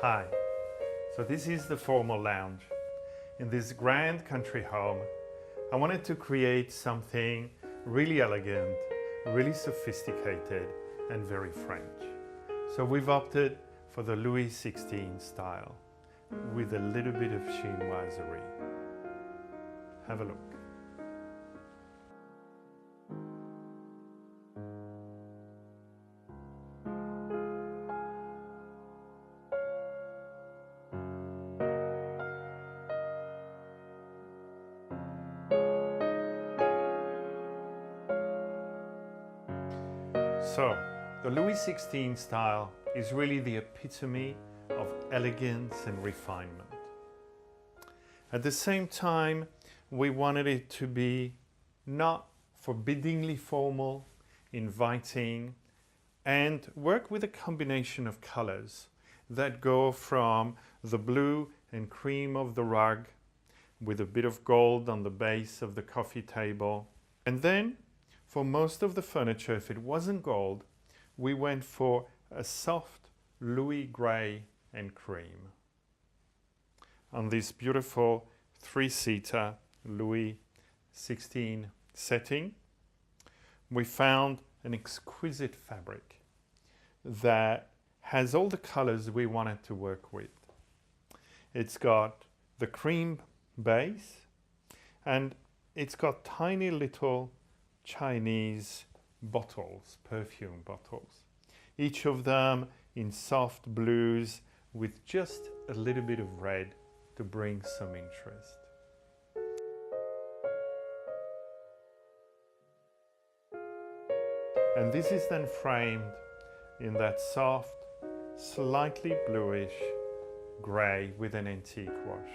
Hi, so this is the formal lounge. In this grand country home, I wanted to create something really elegant, really sophisticated, and very French. So we've opted for the Louis XVI style with a little bit of chinoiserie. Have a look. So, the Louis XVI style is really the epitome of elegance and refinement. At the same time, we wanted it to be not forbiddingly formal, inviting, and work with a combination of colors that go from the blue and cream of the rug with a bit of gold on the base of the coffee table, and then for most of the furniture, if it wasn't gold, we went for a soft Louis grey and cream. On this beautiful three-seater Louis XVI setting, we found an exquisite fabric that has all the colors we wanted to work with. It's got the cream base and it's got tiny little Chinese bottles, perfume bottles, each of them in soft blues with just a little bit of red to bring some interest. And this is then framed in that soft, slightly bluish grey with an antique wash.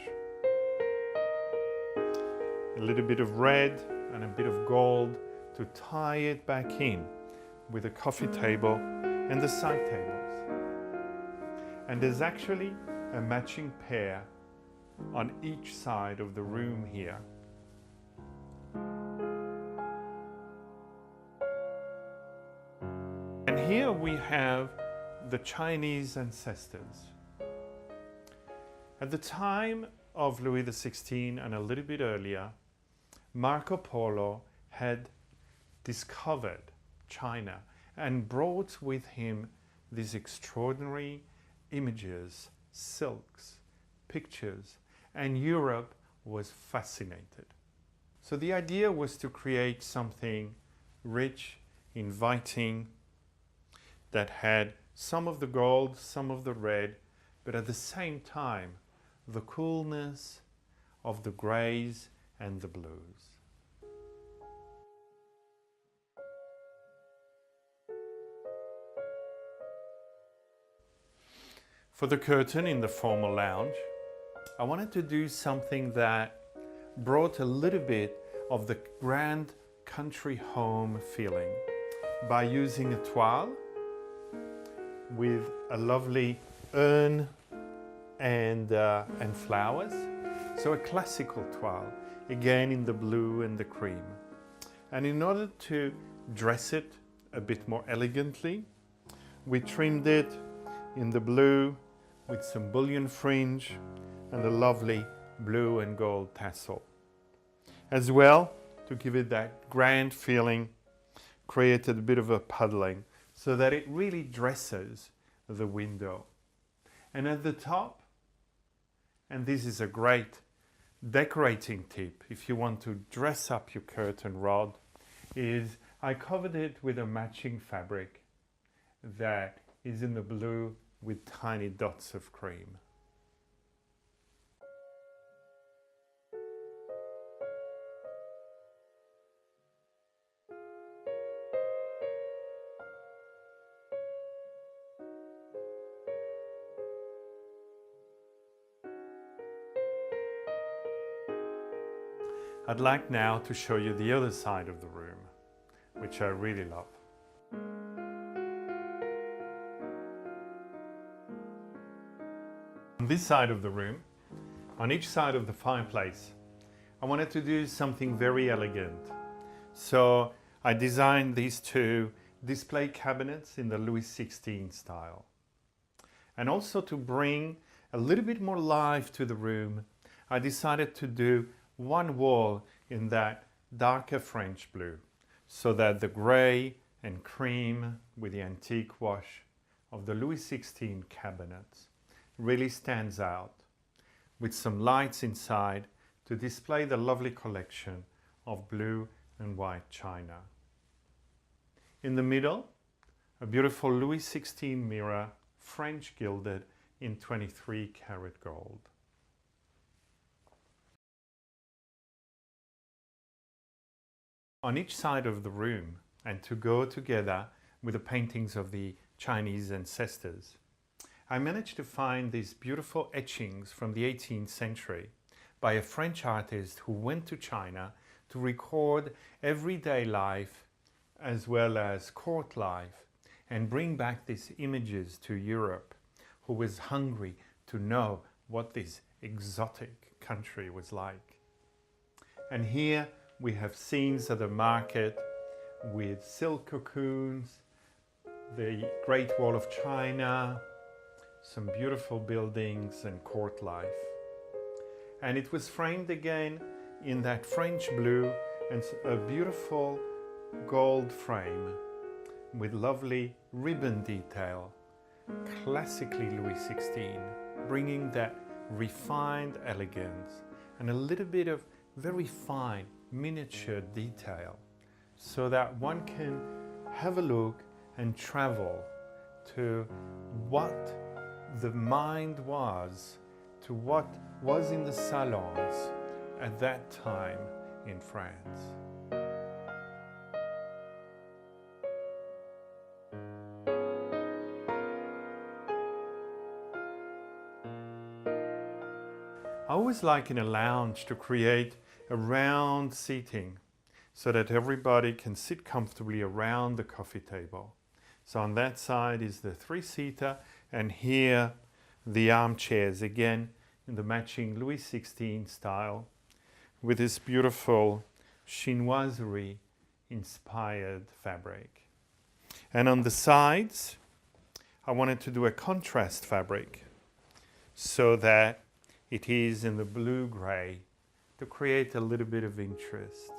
A little bit of red and a bit of gold to tie it back in with a coffee table and the side tables. And there's actually a matching pair on each side of the room here. And here we have the Chinese ancestors. At the time of Louis XVI and a little bit earlier, Marco Polo had discovered China and brought with him these extraordinary images, silks, pictures, and Europe was fascinated. So the idea was to create something rich, inviting, that had some of the gold, some of the red, but at the same time, the coolness of the grays and the blues. For the curtain in the formal lounge, I wanted to do something that brought a little bit of the grand country home feeling by using a toile with a lovely urn and flowers. So a classical toile, again in the blue and the cream. And in order to dress it a bit more elegantly, we trimmed it in the blue with some bullion fringe and a lovely blue and gold tassel. As well, to give it that grand feeling, created a bit of a puddling so that it really dresses the window. And at the top, and this is a great decorating tip if you want to dress up your curtain rod, is I covered it with a matching fabric that is in the blue with tiny dots of cream. I'd like now to show you the other side of the room, which I really love. On this side of the room, on each side of the fireplace, I wanted to do something very elegant. So I designed these two display cabinets in the Louis XVI style. And also to bring a little bit more life to the room, I decided to do one wall in that darker French blue, so that the grey and cream with the antique wash of the Louis XVI cabinets really stands out, with some lights inside to display the lovely collection of blue and white china. In the middle, a beautiful Louis XVI mirror, French gilded in 23 karat gold. On each side of the room, and to go together with the paintings of the Chinese ancestors, I managed to find these beautiful etchings from the 18th century by a French artist who went to China to record everyday life as well as court life and bring back these images to Europe, who was hungry to know what this exotic country was like. And here we have scenes of the market with silk cocoons, the Great Wall of China, some beautiful buildings and court life. And it was framed again in that French blue and a beautiful gold frame with lovely ribbon detail, classically Louis XVI, bringing that refined elegance and a little bit of very fine miniature detail, so that one can have a look and travel to what the mind was, to what was in the salons at that time in France. I always like in a lounge to create a round seating so that everybody can sit comfortably around the coffee table. So on that side is the three-seater, and here the armchairs, again in the matching Louis XVI style, with this beautiful chinoiserie inspired fabric. And on the sides, I wanted to do a contrast fabric so that it is in the blue-gray to create a little bit of interest.